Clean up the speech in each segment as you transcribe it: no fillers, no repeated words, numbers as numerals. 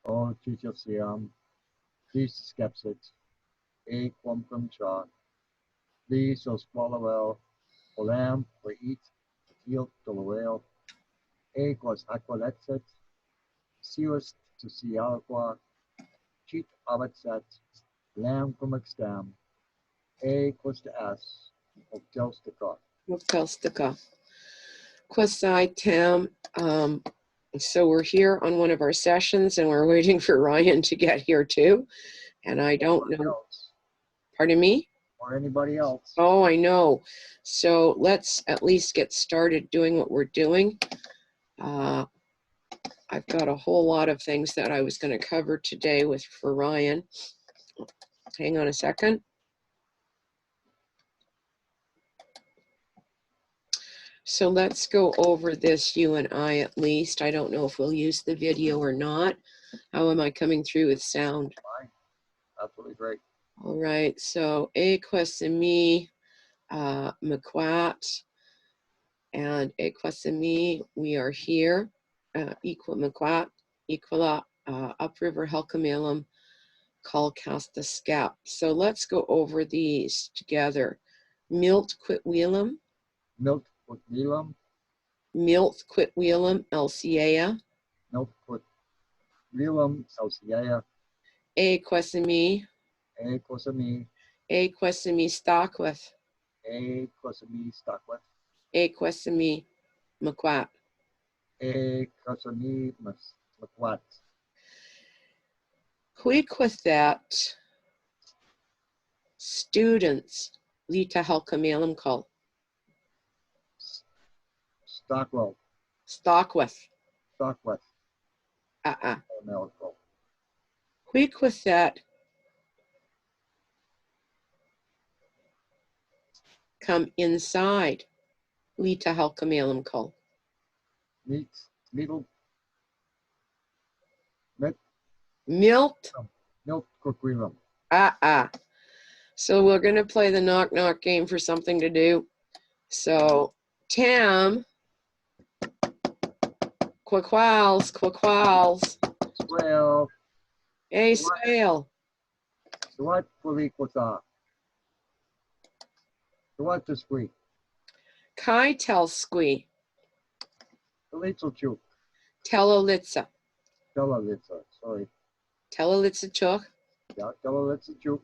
O tchexw, ts'í quamcum Please so swallow olam for eat field dolawel was aqualexet sius to sialqua cheat abaxet lam kumextam was to as of Mukelstika. Kwasai Tim. So we're here on one of our sessions and we're waiting for Ryan to get here too. And I don't know. Else. Pardon me? Or anybody else. Oh, I know. So let's at least get started doing what we're doing. I've got a whole lot of things that I was going to cover today for Ryan. Hang on a second. So let's go over this, you and I at least. I don't know if we'll use the video or not. How am I coming through with sound? Fine. Absolutely great. All right, so ts'í, Mekw'wát, and ts'í, we are here. Mekw'wát, upriver Halq'eméylemqel, skap. So let's go over these together. Mekw'wát. Mekw'wát. Mekw'wát LCA. Mekw'wát LCA. Ts'í. Ts'í stockwith. Ts'í stockwith. Ts'í Mekw'wát. Ts'í Mekw'wát. Quick with that, students, Lita Halq'eméylemqel. Stockwell. Stockwith. Stockwith. Quick with that, come inside, Lita Halq'eméylemqel. Mekw'wát. So we're going to play the knock-knock game for something to do. So, Tim, quaquals. Swale. Hey, swale. What will equal that? What to squeak? Kai tell squee. The little chuk. Telolitza. Sorry. Telolitza chuk. Yeah, telolitza chuk.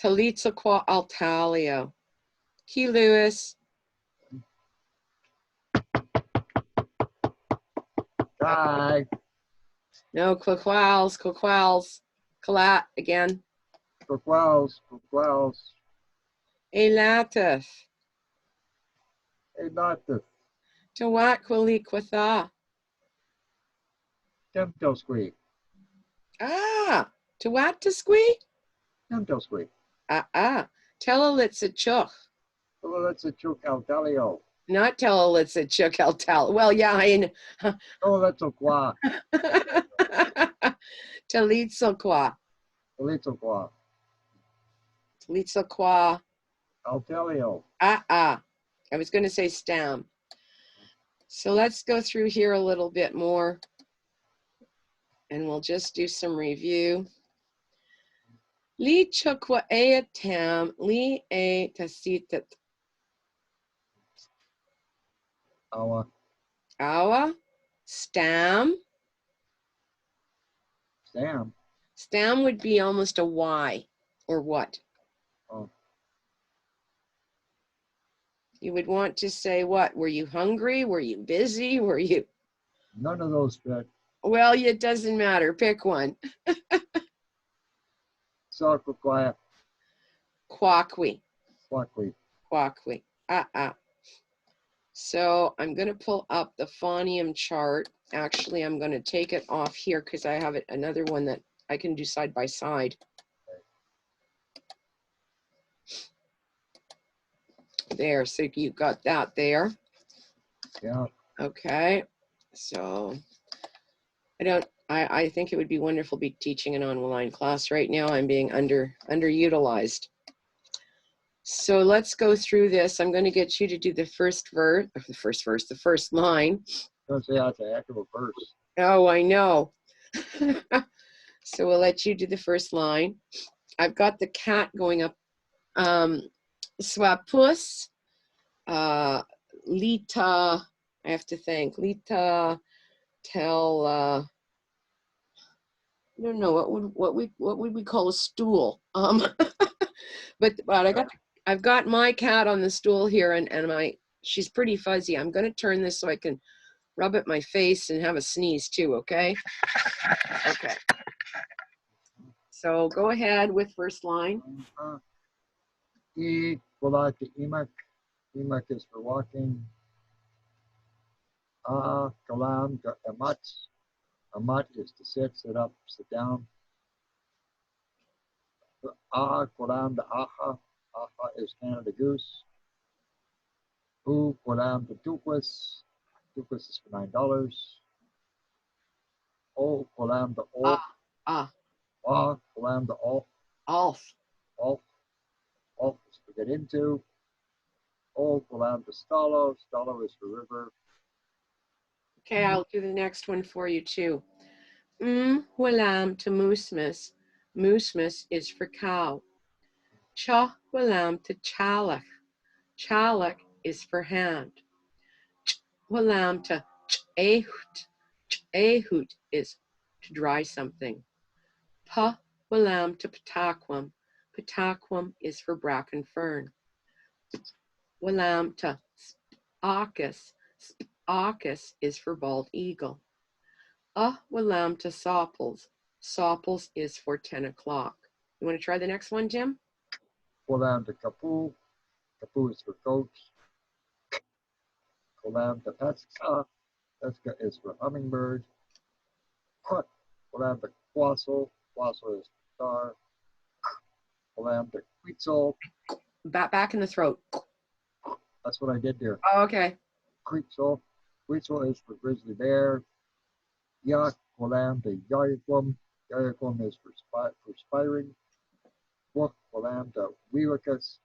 Talitza qua altalio. Key Lewis. Hi. No, quaquals. Kalat again. Quaquals. Elatif. Tawakwali quatha. Temto squeak. Tawat squee? Temto squeak. Telolitza chuk. Telolitza chuk altalio. Not telolitza chuk altal. Well, yeah, I know. Telolitza qua. Talitza qua. Talitza qua. Altalio. I was going to say stam. So let's go through here a little bit more. And we'll just do some review. Li chukwa ea tam, li e tasitat. Awa. Stam. Stam would be almost a Y, or what? Oh. You would want to say what? Were you hungry? Were you busy? Were you? None of those fit. Well, it doesn't matter. Pick one. Quackwi. Quackwi. So I'm going to pull up the phonium chart. Actually, I'm going to take it off here because I have another one that I can do side by side. There, so you got that there. Yeah. Okay. So I think it would be wonderful to be teaching an online class. Right now I'm being underutilized. So let's go through this. I'm going to get you to do the first line. Don't say that's a heck of a verse. Oh, I know. So we'll let you do the first line. I've got the cat going up. Swapus, Lita, I have to think. Lita, tell, I don't know, what would we call a stool? But I've got my cat on the stool here, and she's pretty fuzzy. I'm going to turn this so I can rub at my face and have a sneeze too, okay? Okay. So go ahead with first line. Mekw'wát to imak. Imak is for walking. Kalam to amat. Amat is to sit up, sit down. Kalam to aha. Aha is Canada goose. Kalam to tchexw. Tchexw is for $9. Kalam to off. Kalam to off. Off. Off. Off is to get into. Kalam to stalo. Stalo is for river. Okay, I'll do the next one for you too. Walam to moosmus. Moosmus is for cow. Cha walam to chalak. Chalak is for hand. Ch walam to ch'ehut. Ch'ehut is to dry something. Pa walam to pataquam. Pataquam is for bracken fern. Walam to sp'akus. Sp'akus is for bald eagle. Walam to sopples. Sopples is for 10 o'clock. You want to try the next one, Jim? Kalam to kapu. Kapu is for goats. Kalam to petska. Petska is for hummingbird. Kalam to quassel. Quassel is for star. Kalam to quetzal. Back in the throat. That's what I did there. Oh, okay. Quetzal. Quetzal is for grizzly bear. Kalam to yayaquam. Yayaquam is for spiring. Kalam to weewickus.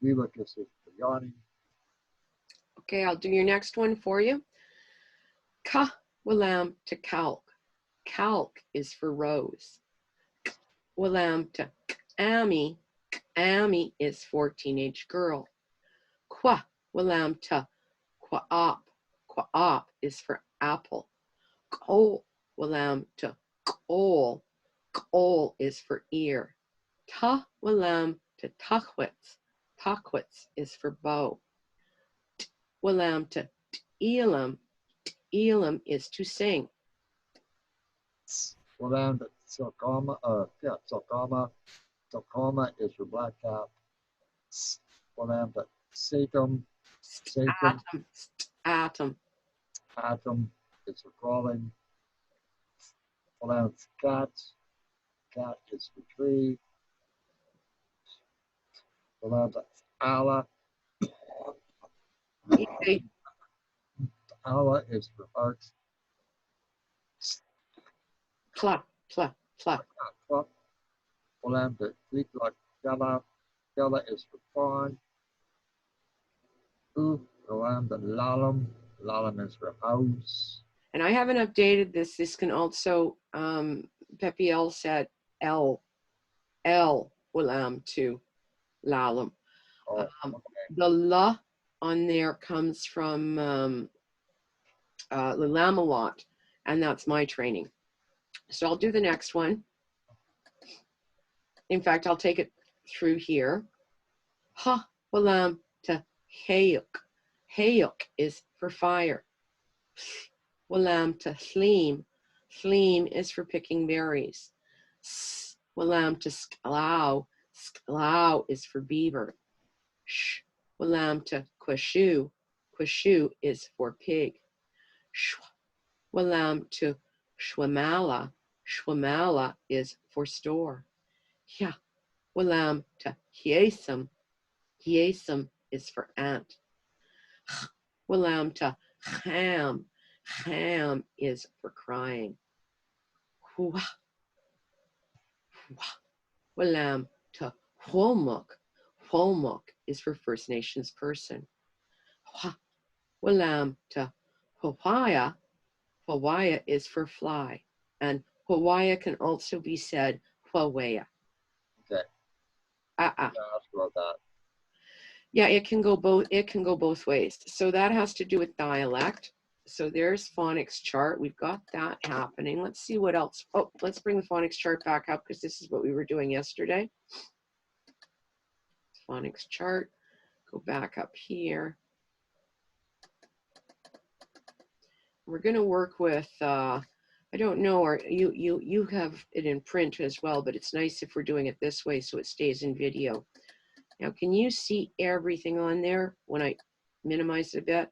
Weewickus is for yawning. Okay, I'll do your next one for you. Ka walam to kalk. Kalk is for rose. Walam to ami. Ami is for teenage girl. Kwa walam to kwaop. Kwaop is for apple. Kol walam to kol. Kol is for ear. Ta walam to tchexw. Tchexw is for bow. Walam to t'elam. T'elam is to sing. Walam to ts'alkama. Ts'alkama. Ts'alkama is for black cap. Walam to satum. Satum. Atom. Atom is for crawling. Walam to cat. Cat is for tree. Walam to Allah. Easy. Allah is for heart. Cla, cla, cla. Walam to like Gala. Gala is for fawn. Walam to lalam. Lalam is for house. And I haven't updated this. This can also, Pepe L said L walam to lalam. Oh, okay. The la on there comes from the Mekw'wát, and that's my training. So I'll do the next one. In fact, I'll take it through here. Ha walam to hayuk. Hayuk is for fire. Walam to thleam. Thleam is for picking berries. Walam to sklau. Sklau is for beaver. Walam to quashu. Quashu is for pig. Walam to shwamala. Shwamala is for store. Yeah. Walam to hiesum. Hiesum is for ant. Walam to ham. Ham is for crying. Hua. Walam to Hwomuk. Hwomuk is for First Nations person. Walam to Hwaya. Hawaya is for fly. And Hawaya can also be said Hawaya. Okay. Uh-uh. I asked about that. Yeah, it can go both ways. So that has to do with dialect. So there's phonics chart. We've got that happening. Let's see what else. Oh, let's bring the phonics chart back up because this is what we were doing yesterday. Phonics chart. Go back up here. We're going to work with, I don't know, or you have it in print as well, but it's nice if we're doing it this way so it stays in video. Now, can you see everything on there when I minimize it a bit?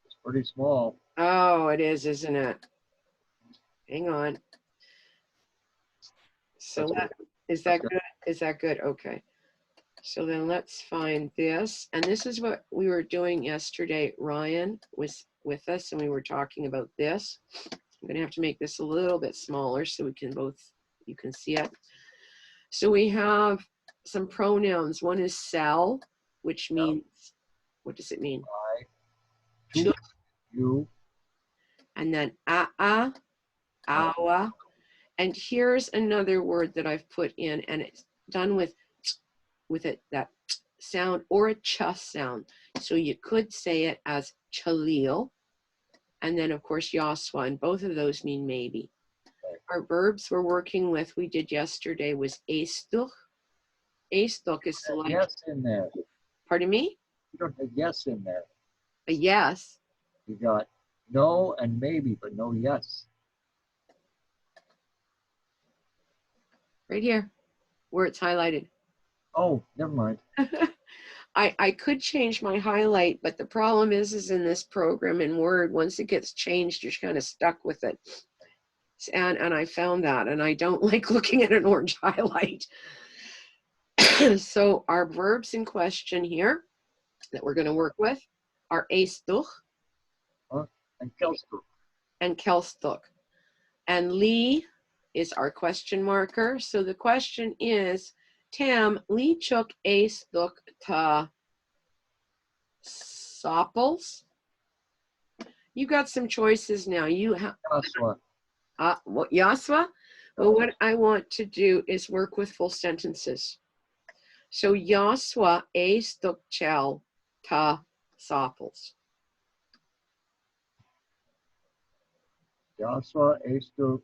It's pretty small. Oh, it is, isn't it? Hang on. So is that good? Is that good? Okay. So then let's find this. And this is what we were doing yesterday. Ryan was with us and we were talking about this. I'm going to have to make this a little bit smaller so we can you can see it. So we have some pronouns. One is sell, which means, what does it mean? I, to, you. And then awa. And here's another word that I've put in, and it's done with that sound or a ch sound. So you could say it as chalil, and then of course yaswa, and both of those mean maybe. Our verbs we're working with, we did yesterday, was estuch. Estuch is to like. Yes in there. Pardon me? You don't have yes in there. A yes. You got no and maybe, but no yes. Right here, where it's highlighted. Oh, never mind. I could change my highlight, but the problem is in this program in Word, once it gets changed, you're kind of stuck with it. And I found that, and I don't like looking at an orange highlight. So our verbs in question here that we're going to work with are estuch And kelstuch. and kelstuch. And li is our question marker. So the question is, Tam, li chuk estuch ta sopples? You got some choices now. You have what yaswa? Well, what I want to do is work with full sentences. So yaswa estuch chel ta sopples. Yaswa, estuch,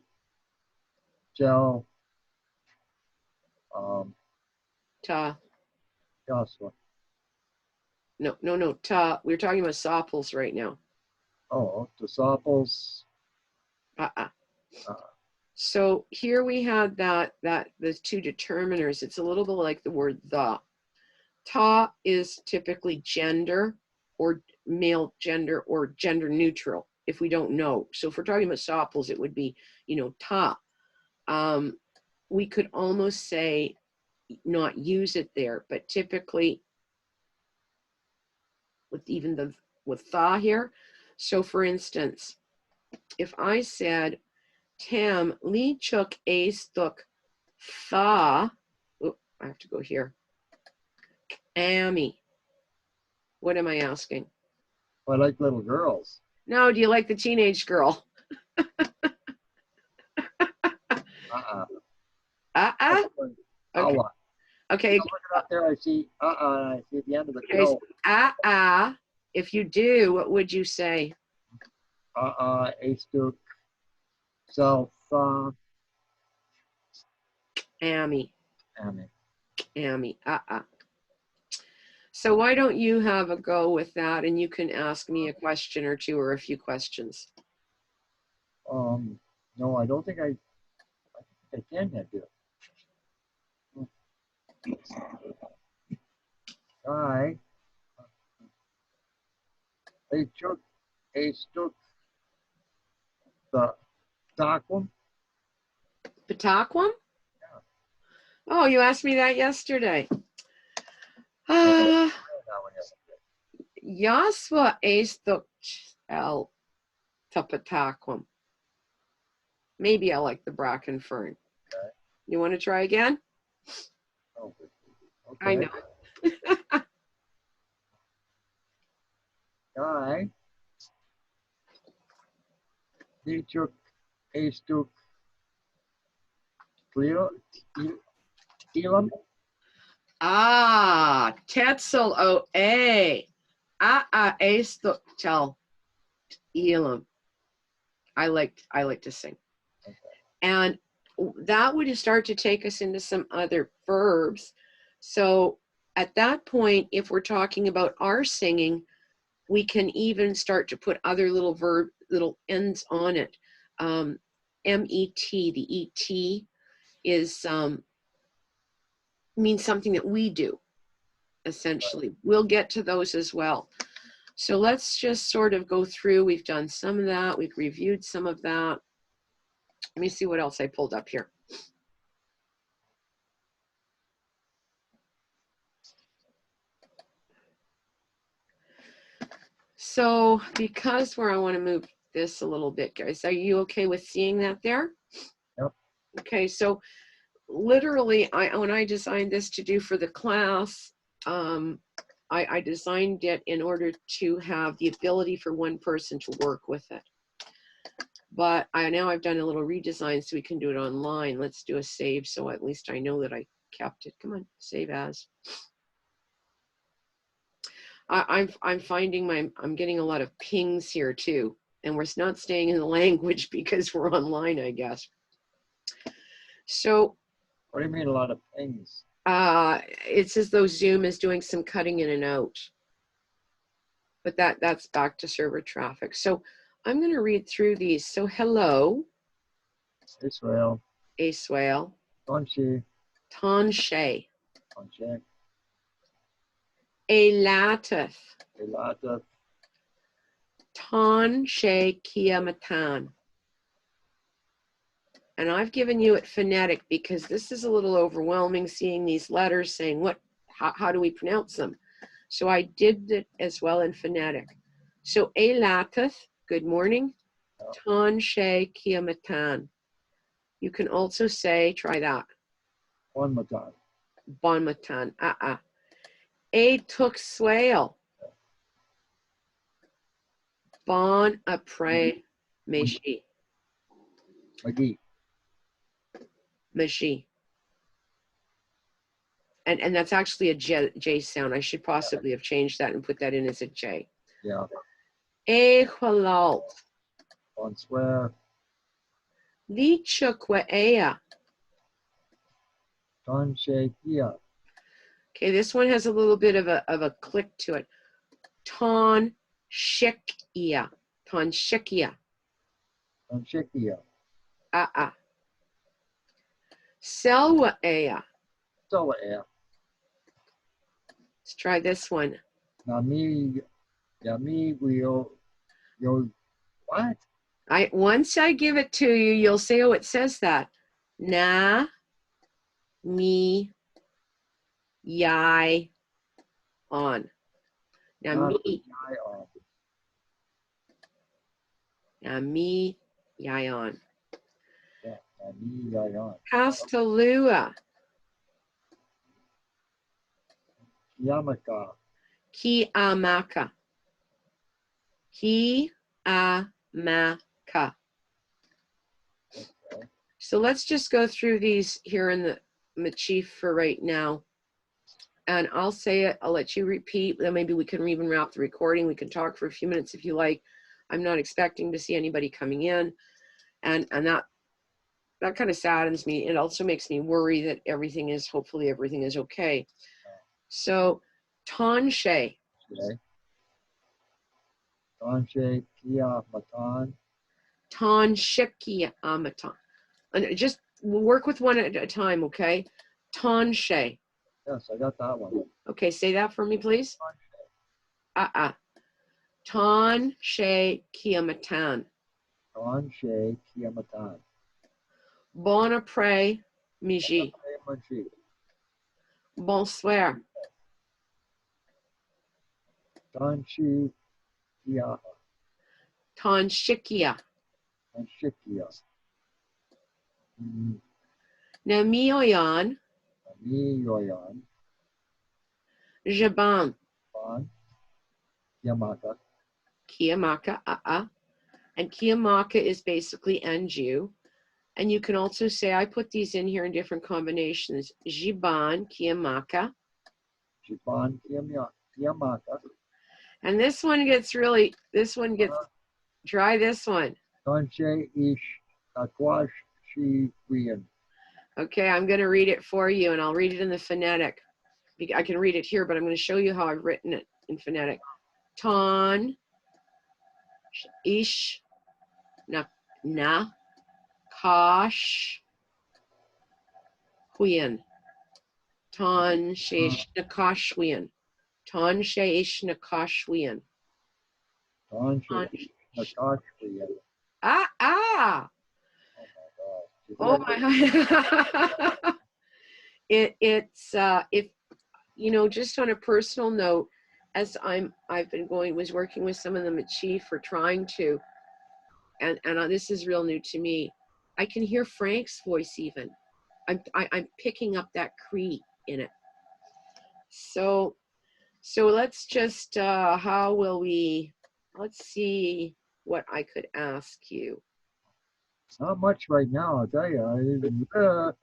gel, Ta. Yaswa. No. Ta. We're talking about sopples right now. Oh, the sopples. So here we had that the two determiners. It's a little bit like the word the. Ta is typically gender or male gender or gender neutral if we don't know. So if we're talking about sopples, it would be, ta. We could almost say not use it there, but typically with tha here. So for instance, if I said, Tam, li chuk estuch tha, I have to go here, Amy. What am I asking? I like little girls. No, do you like the teenage girl? Okay. Okay. Look up there, I see I see the end of the Okay. So, if you do, what would you say? Estuch, self, Amy. Amy. So why don't you have a go with that, and you can ask me a question or two or a few questions. No, I don't think I can do it. Estuch, the Pataquam. Pataquam? Yeah. Oh, you asked me that yesterday. Yaswa estuch el tapataquam. Maybe I like the bracken fern. Okay. You want to try again? Oh, okay. I know. Guy. Tichuk, Astuk, Elam. Ah, Tetzel o a. Estuk tel Elam. I like to sing. Okay. And that would start to take us into some other verbs. So at that point, if we're talking about our singing, we can even start to put other little ends on it. M-E-T, the E-T is means something that we do, essentially. We'll get to those as well. So let's just sort of go through. We've done some of that. We've reviewed some of that. Let me see what else I pulled up here. So because I want to move this a little bit, guys, are you okay with seeing that there? Yep. Okay, so literally, when I designed this to do for the class, I designed it in order to have the ability for one person to work with it. But now I've done a little redesign so we can do it online. Let's do a save so at least I know that I kept it. Come on, save as. I'm finding I'm getting a lot of pings here too, and we're not staying in the language because we're online, I guess. So What do you mean a lot of pings? It says though Zoom is doing some cutting in and out, but that's back to server traffic. So I'm going to read through these. So hello, Israel. Aswale, Tonshi. Tanshe, Tonshi. Elatif, Elata. Tanshe Kiamatan. And I've given you it phonetic because this is a little overwhelming seeing these letters saying how do we pronounce them? So I did it as well in phonetic. So Elatif, good morning. Tanshe Kiamatan. You can also say, try that. Bon matan. Bon matan. Tchexw. Bon après midi. McGee. Midi. And that's actually a J sound. I should possibly have changed that and put that in as a J. Yeah. Halal. Bonsoir. Mekw'wát. Tonshi Kia. Okay, this one has a little bit of a click to it. Tchexw. Tchexw. Tonshikia. Selwa. So air. Let's try this one. Nami. Yami will. Yo. What? Once I give it to you, you'll say, oh, it says that. Na, mi, yai, on. Now me, yai on. Yeah, Nami yai on. Pastalua, Yamaka. kiamaka. Kiamaka. So let's just go through these here in the Mekw'wát for right now. And I'll say it, I'll let you repeat, then maybe we can even wrap the recording. We can talk for a few minutes if you like. I'm not expecting to see anybody coming in. And that kind of saddens me. It also makes me worry that hopefully everything is okay. So, Tanshe. Tanshe Kia Matan. Tanshikia Amatan. And just we'll work with one at a time, okay? Tanshe. Yes, I got that one. Okay, say that for me, please. Tanshe Kiamatan. Tanshe Kia Matan. Bon après midi. Bonsoir. Tanshi Kia. Tanshikia. Tanshikia. Namioyan. Nami Yoyan. Jaban. Ban. Yamaka. Kiamaka. And kiamaka is basically and you. And you can also say, I put these in here in different combinations. Jiban, kiamaka. Jiban kiamaka. And this one gets try this one. Tonshe ish takwash shi wian. Okay, I'm going to read it for you, and I'll read it in the phonetic. I can read it here, but I'm going to show you how I've written it in phonetic. Ton, ish, na, kash, huyen. Ton, sheish, nakash, huyen. Ton, sheish, nakash, huyen. Tonshe ish nakash wian. Ah! Oh Oh my God. It's if you know, just on a personal note, as was working with some of them at Chief or trying to, and this is real new to me. I can hear Frank's voice even. I'm picking up that Cree in it. So let's just let's see what I could ask you. Not much right now, I'll tell you.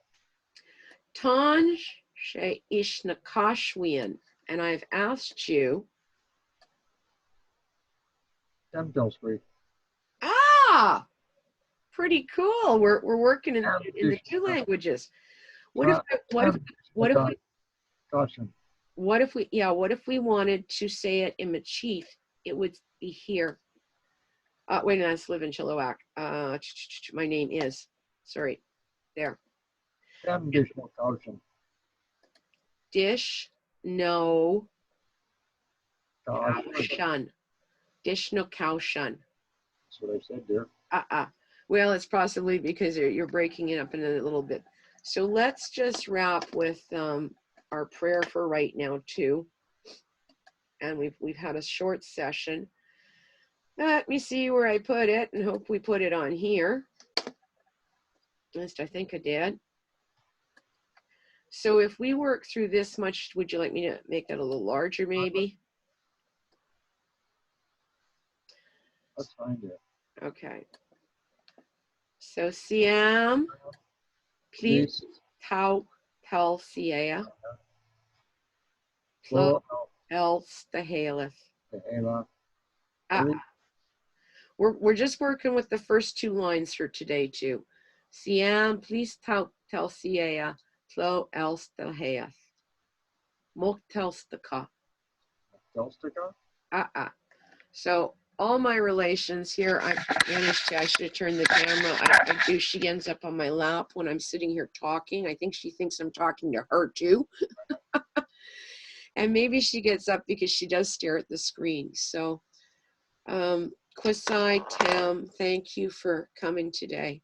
Tanj she ishnakashwian, and I've asked you. Temtelsweet. Ah, pretty cool. We're working in the two languages. What if we wanted to say it in Mechief? It would be here. Wait, let's live in Chilliwack. My name is. Sorry, there. Dish no kaushan. Dish no kaushan. That's what I said there. Well, it's possibly because you're breaking it up in a little bit. So let's just wrap with our prayer for right now too. And we've had a short session. Let me see where I put it, and hope we put it on here. At least I think I did. So if we work through this much, would you like me to make that a little larger maybe? That's fine, yeah. Okay. So Siam, please tell Siea. Else the Haleth. We're just working with the first two lines for today too. Siam, please tell Siea. Tlo else the Haleth. Mok telstaka. So all my relations here, I should have turned the camera. I do. She ends up on my lap when I'm sitting here talking. I think she thinks I'm talking to her too. And maybe she gets up because she does stare at the screen. So, Kwasai, Tim, thank you for coming today.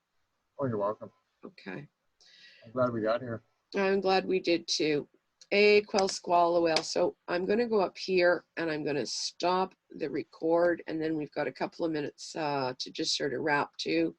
Oh, you're welcome. Okay. I'm glad we got here. I'm glad we did too. Quel squall well. So I'm going to go up here and I'm going to stop the record, and then we've got a couple of minutes to just sort of wrap too.